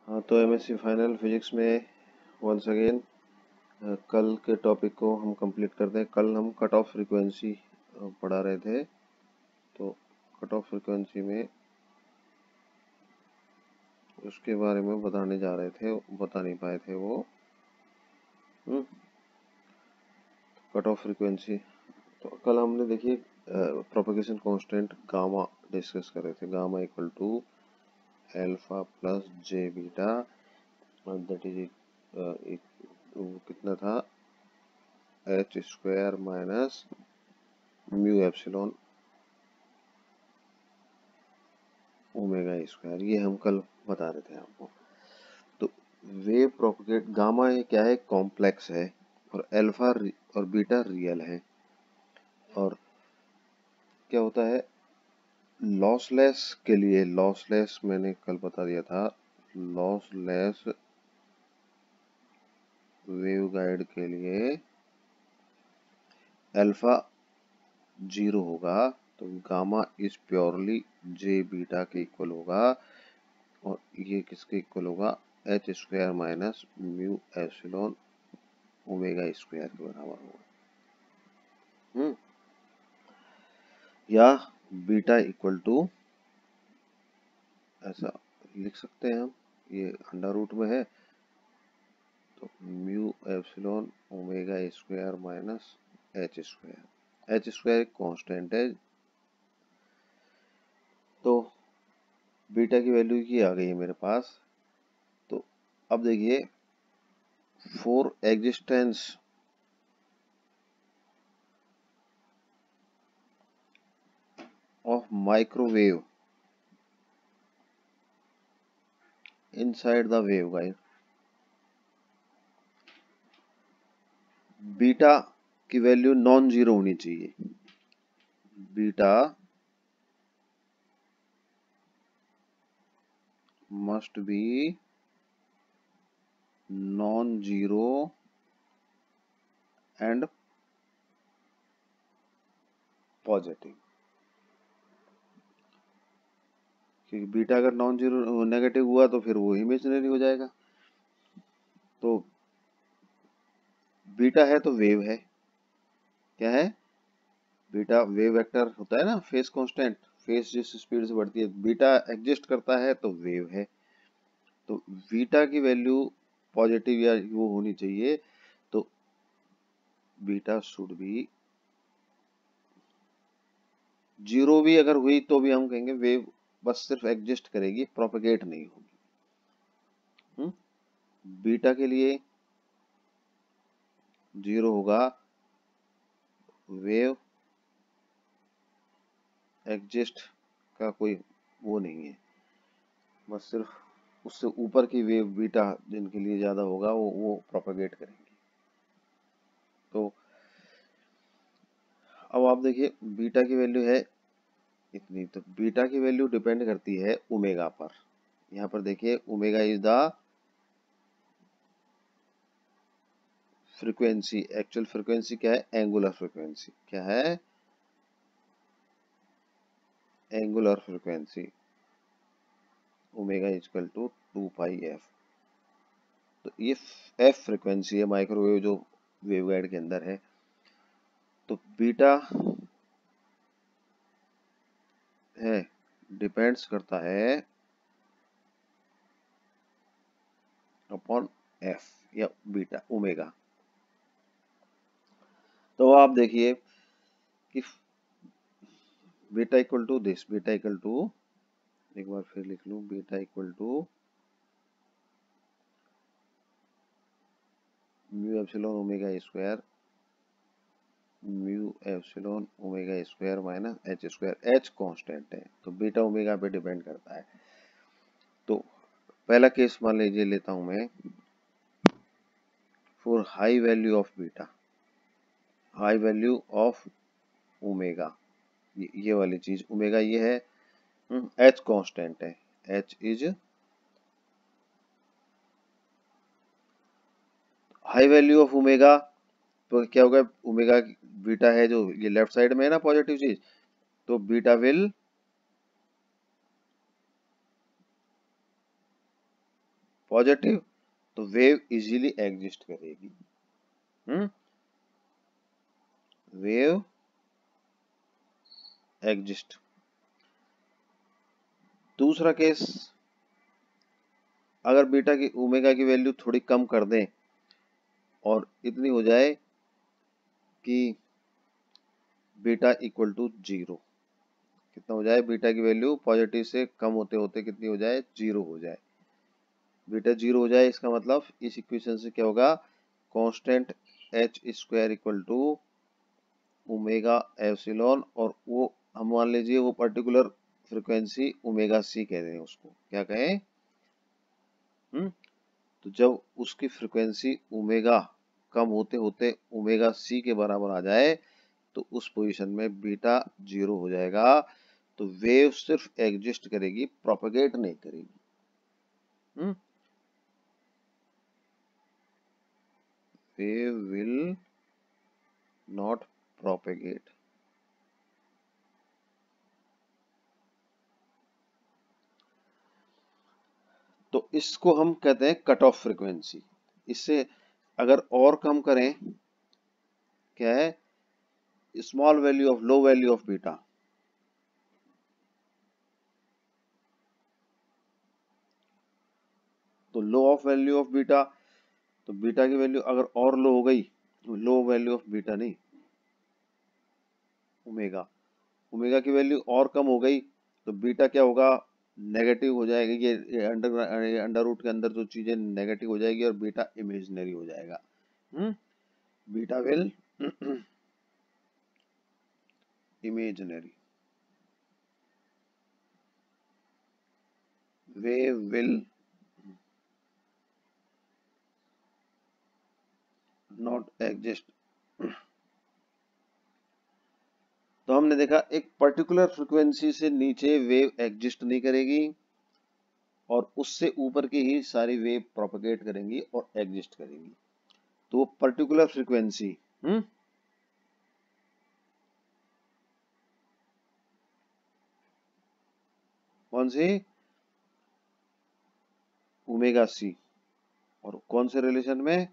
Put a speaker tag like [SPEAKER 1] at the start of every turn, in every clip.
[SPEAKER 1] हाँ, तो MSc final physics में वंस अगेन कल के टॉपिक को हम कंप्लीट करते हैं। कल हम कट ऑफ फ्रीक्वेंसी पढ़ा रहे थे। तो कट ऑफ फ्रीक्वेंसी में उसके बारे में बताने जा रहे थे, बता नहीं पाए थे वो। कट ऑफ फ्रीक्वेंसी तो कल हमने देखिए प्रोपगेशन कांस्टेंट गामा डिस्कस कर रहे थे। Gamma equal to alpha plus j beta, that is कितना था, h square minus mu epsilon omega square. ये हम कल बता रहे थे आपको। तो वेव प्रोपगेट गामा ये क्या है, कॉम्प्लेक्स है, और अल्फा और बीटा रियल है। और क्या होता है लॉसलेस के लिए, लॉसलेस मैंने कल बता दिया था, लॉसलेस वेव गाइड के लिए अल्फा 0 होगा, तो gamma is purely J beta के इक्वल होगा, और ये किसके इक्वल होगा, H square minus mu epsilon omega square के बराबर होगा। या बीटा इक्वल टू, ऐसा लिख सकते हैं हम, ये अंडर रूट में है, तो mu epsilon omega square minus H square. H square एक कांस्टेंट है, तो बीटा की वैल्यू की आ गई है मेरे पास। तो अब देखिए, for existence of microwave inside the waveguide, beta की वैल्यू नॉन जीरो होनी चाहिए। Beta must be non zero and positive, क्योंकि बीटा अगर नॉन जीरो नेगेटिव हुआ तो फिर वो इमेजिनरी हो जाएगा। तो बीटा है तो वेव है, क्या है, बीटा वेव वेक्टर होता है ना, फेस कांस्टेंट, फेस जिस स्पीड से बढ़ती है, बीटा एग्जिस्ट करता है तो वेव है। तो बीटा की वैल्यू पॉजिटिव या वो होनी चाहिए, तो बीटा शुड बी जीरो। भी अगर हुई तो भी हम कहेंगे वेव बस सिर्फ एग्जिस्ट करेगी, प्रोपेगेट नहीं होगी। बीटा के लिए जीरो होगा, वेव एग्जिस्ट का कोई वो नहीं है, बस सिर्फ उससे ऊपर की वेव बीटा जिनके लिए ज्यादा होगा वो प्रोपेगेट करेंगे। तो अब आप देखिए बीटा की वैल्यू है इतनी, तो बीटा की वैल्यू डिपेंड करती है ओमेगा पर। यहाँ पर देखिए omega is the frequency, actual frequency क्या है, एंगुलर फ्रीक्वेंसी, क्या है, angular frequency, omega equal to 2 pi f. तो ये एफ फ्रीक्वेंसी है माइक्रोवेव जो वेवगाइड के अंदर है। तो बीटा है डिपेंड्स करता है अपॉन एफ या बीटा ओमेगा। तो आप देखिए कि beta equal to this, beta equal to, एक बार फिर लिख लूं, beta equal to mu epsilon omega square, mu epsilon omega square minus H square. H constant है तो बीटा ओमेगा पे डिपेंड करता है। तो पहला केस मान लीजिए लेता हूं मैं, for high value of beta, high value of omega, ये वाली चीज ओमेगा ये है, एच कांस्टेंट है, H is high value of omega, तो क्या होगा, ओमेगा बीटा है जो ये लेफ्ट साइड में है ना पॉजिटिव चीज, तो बीटा विल पॉजिटिव, तो वेव इजीली एग्जिस्ट करेगी। Wave exist. दूसरा केस, अगर बीटा की ओमेगा की वैल्यू थोड़ी कम कर दें और इतनी हो जाए कि बीटा इक्वल टू 0, कितना हो जाए, बीटा की वैल्यू पॉजिटिव से कम होते होते कितनी हो जाए, 0 हो जाए। बीटा 0 हो जाए, इसका मतलब इस इक्वेशन से क्या होगा, constant h square equal to omega epsilon, और वो हम मान लीजिए वो पर्टिकुलर फ्रीक्वेंसी ओमेगा सी कह रहे हैं, उसको क्या कहें। तो जब उसकी फ्रीक्वेंसी ओमेगा कम होते होते ओमेगा सी के बराबर आ जाए, तो उस पोजीशन में बीटा 0 हो जाएगा। तो वेव सिर्फ एग्जिस्ट करेगी, प्रोपेगेट नहीं करेगी। Wave will not propagate. तो इसको हम कहते हैं कट ऑफ फ्रीक्वेंसी। इससे अगर और कम करें, क्या है, small value of low value of beta, तो लो ऑफ वैल्यू ऑफ बीटा, तो बीटा की वैल्यू अगर और लो हो गई, तो लो वैल्यू ऑफ बीटा नहीं, ओमेगा, ओमेगा की वैल्यू और कम हो गई, तो बीटा क्या होगा, नेगेटिव हो जाएगी। ये अंडर रूट के अंदर जो चीजें नेगेटिव हो जाएगी और बीटा इमेजिनरी हो जाएगा। Beta will imaginary, wave will not exist. तो हमने देखा एक पर्टिकुलर फ्रीक्वेंसी से नीचे वेव एग्जिस्ट नहीं करेगी, और उससे ऊपर की ही सारी वेव प्रोपेगेट करेंगी और एग्जिस्ट करेंगी। तो पर्टिकुलर फ्रीक्वेंसी कौन सी, ओमेगा सी, और कौन से रिलेशन में,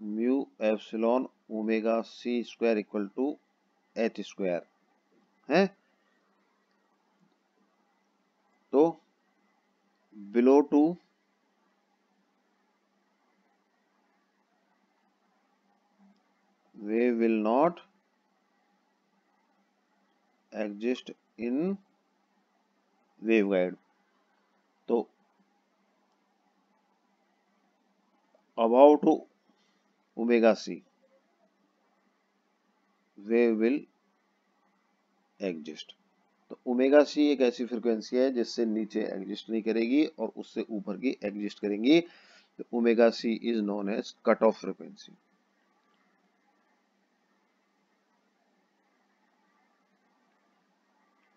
[SPEAKER 1] mu epsilon omega C square equal to H square है। तो below to wave will not exist in waveguide. तो above to omega C wave will exist. तो ओमेगा सी एक ऐसी फ्रीक्वेंसी है जिससे नीचे एग्जिस्ट नहीं करेगी और उससे ऊपर की एग्जिस्ट करेंगी। तो omega c is known as cut off frequency.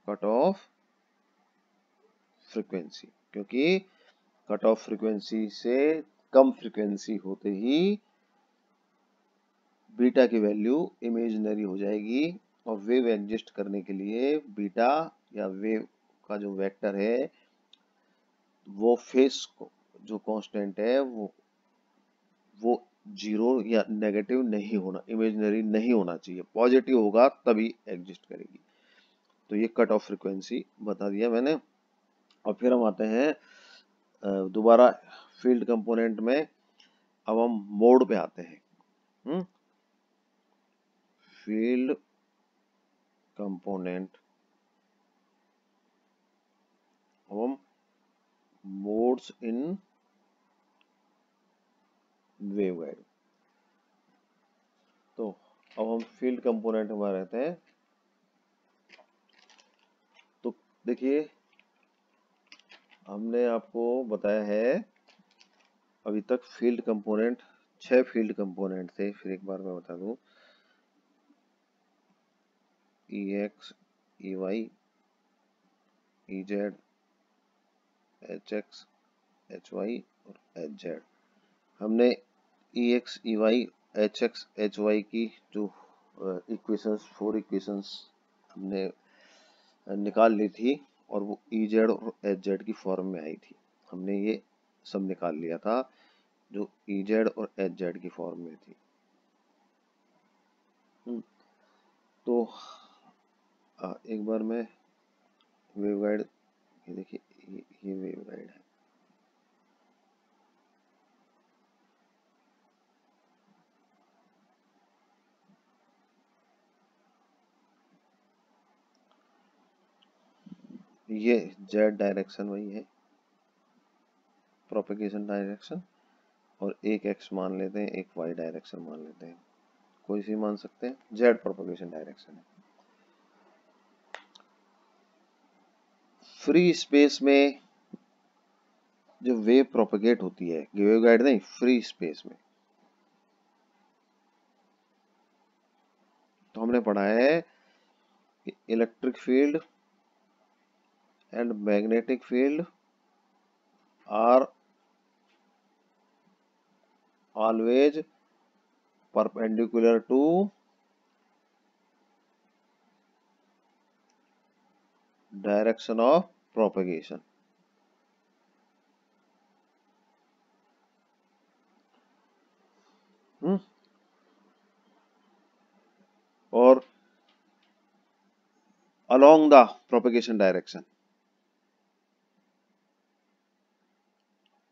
[SPEAKER 1] Cut off frequency, क्योंकि कट ऑफ फ्रीक्वेंसी से कम फ्रीक्वेंसी होते ही बीटा की वैल्यू इमेजिनरी हो जाएगी, और वेव एग्जिस्ट करने के लिए बीटा या वेव का जो वेक्टर है, वो फेस जो कांस्टेंट है वो 0 या नेगेटिव नहीं होना, इमेजिनरी नहीं होना चाहिए, पॉजिटिव होगा तभी एग्जिस्ट करेगी। तो ये कट ऑफ फ्रीक्वेंसी बता दिया मैंने। और फिर हम आते हैं दोबारा फील्ड कंपोनेंट में। अब हम मोड पे आते हैं। फील्ड कंपोनेंट, अब हम मोड्स इन वेवगाइड। तो अब हम फील्ड कंपोनेंट में रहते हैं। तो देखिए, हमने आपको बताया है अभी तक फील्ड कंपोनेंट, 6 फील्ड कंपोनेंट थे। फिर एक बार मैं बता दूं, E X, E Y, E Z, H X, H Y और एच जेड। हमने E X, E Y, H X, H Y की जो इक्वेशंस, 4 इक्वेशंस हमने निकाल ली थी, और वो ई जेड और एच जेड की फॉर्म में आई थी। हमने ये सब निकाल लिया था जो ई जेड और एच जेड की फॉर्म में थी। तो एक बार मैं वेवगाइड, ये देखिए ये वेवगाइड है। ये जेड डायरेक्शन वही है, प्रोपेगेशन डायरेक्शन, और एक एक्स मान लेते हैं, एक वाई डायरेक्शन मान लेते हैं, कोई सी मान सकते हैं, जेड प्रोपेगेशन डायरेक्शन है। फ्री स्पेस में जो वेव प्रोपेगेट होती है, वेवगाइड नहीं, फ्री स्पेस में, तो हमने पढ़ा है कि electric field and magnetic field are always perpendicular to direction of propagation. और along the propagation direction,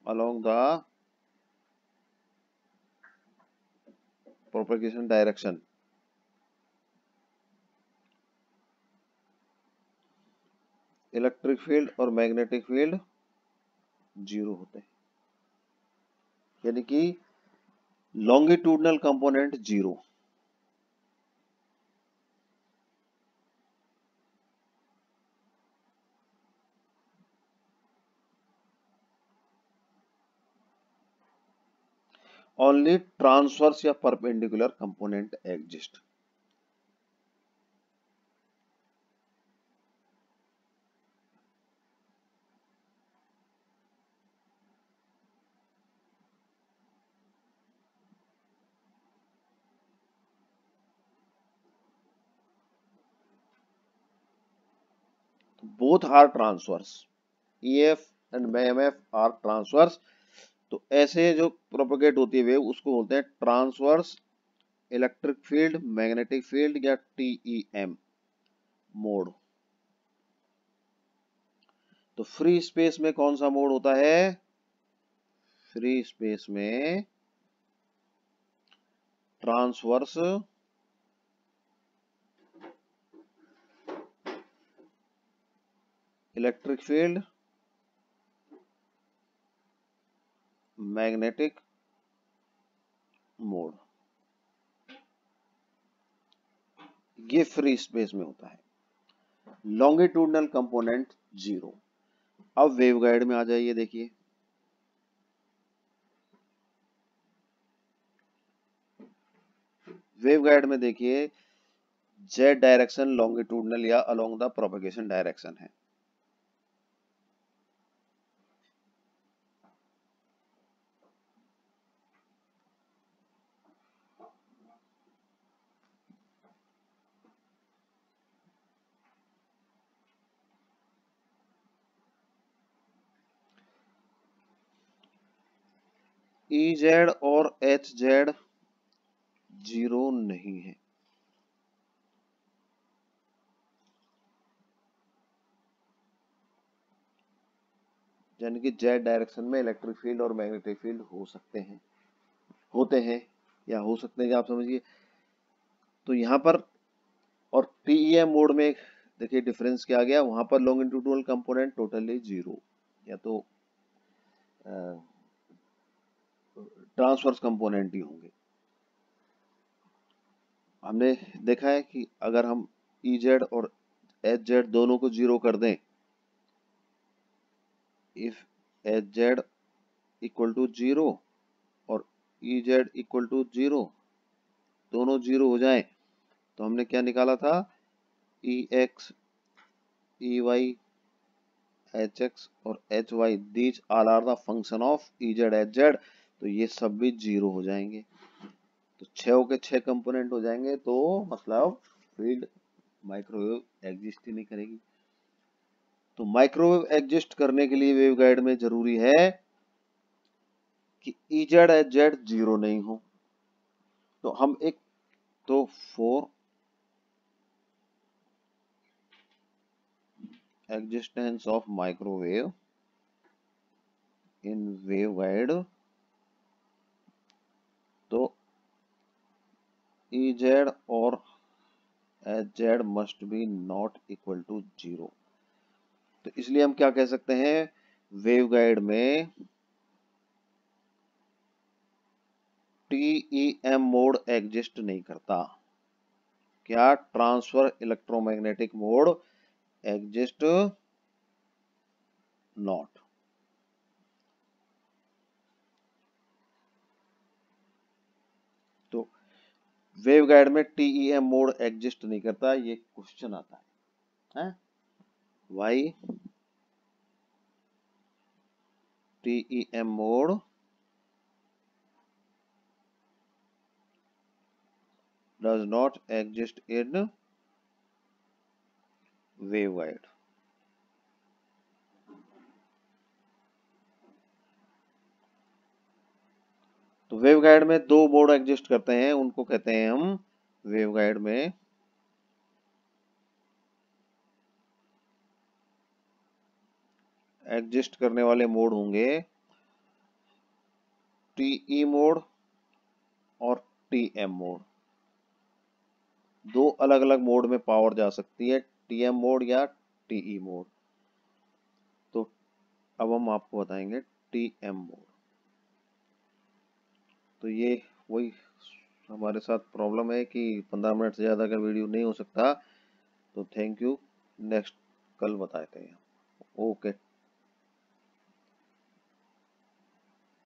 [SPEAKER 1] along the propagation direction, electric field और मैग्नेटिक फील्ड जीरो होते हैं, यानी कि longitudinal component zero. Only transverse या perpendicular component exist. Both are transverse, EF and MF are transverse. तो ऐसे जो प्रोपेगेट होती है वेव उसको बोलते हैं transverse electric field, magnetic field या टीईएम मोड। तो फ्री स्पेस में कौन सा मोड होता है? फ्री स्पेस में transverse electric field, magnetic mode, ये फ्री स्पेस में होता है। Longitudinal component zero. अब वेवगाइड में आ जाइए, देखिए वेवगाइड में देखिए जेड डायरेक्शन लॉन्गिट्यूडनल या अलोंग द प्रोपेगेशन डायरेक्शन है। ई जेड और एच जेड जीरो नहीं है, यानी कि जेड डायरेक्शन में इलेक्ट्रिक फील्ड और मैग्नेटिक फील्ड हो सकते हैं, होते हैं या हो सकते हैं, आप समझिए। तो यहाँ पर और टीईएम मोड में देखिए डिफरेंस क्या आ गया, वहां पर लॉन्गिट्यूडनल कंपोनेंट टोटली जीरो या तो ट्रांसवर्स कंपोनेंट ही होंगे। हमने देखा है कि अगर हम ई जेड और एच जेड दोनों को जीरो कर दें, if H Z equal to zero और E Z equal to zero, दोनों जीरो हो जाएं, तो हमने क्या निकाला था, E X, E Y, H X और H Y, these all are the function of E Z H Z. तो ये सब भी जीरो हो जाएंगे, तो 6 के 6 कंपोनेंट हो जाएंगे, तो मतलब फील्ड माइक्रोवेव एग्जिस्ट ही नहीं करेगी। तो माइक्रोवेव एग्जिस्ट करने के लिए वेवगाइड में जरूरी है कि इजेड एच जेड जीरो नहीं हो। तो हम एक तो for existence of microwave in waveguide, तो इजेड और H z must be not equal to zero. तो इसलिए हम क्या कह सकते हैं, वेवगाइड में टीईएम मोड एग्जिस्ट नहीं करता। क्या? Transfer electromagnetic mode exist not. तो वेवगाइड में टीईएम मोड एग्जिस्ट नहीं करता, ये क्वेश्चन आता है why TEM mode does not exist in waveguide। तो वेवगाइड में दो मोड एग्जिस्ट करते हैं, उनको कहते हैं हम वेवगाइड में एग्जिस्ट करने वाले मोड होंगे टीई मोड और टीएम मोड। दो अलग अलग मोड में पावर जा सकती है, टीएम मोड या टीई मोड। तो अब हम आपको बताएंगे टीएम मोड। तो ये वही हमारे साथ प्रॉब्लम है कि 15 मिनट से ज़्यादा का वीडियो नहीं हो सकता। तो थैंक यू, नेक्स्ट कल बताते हैं। ओके।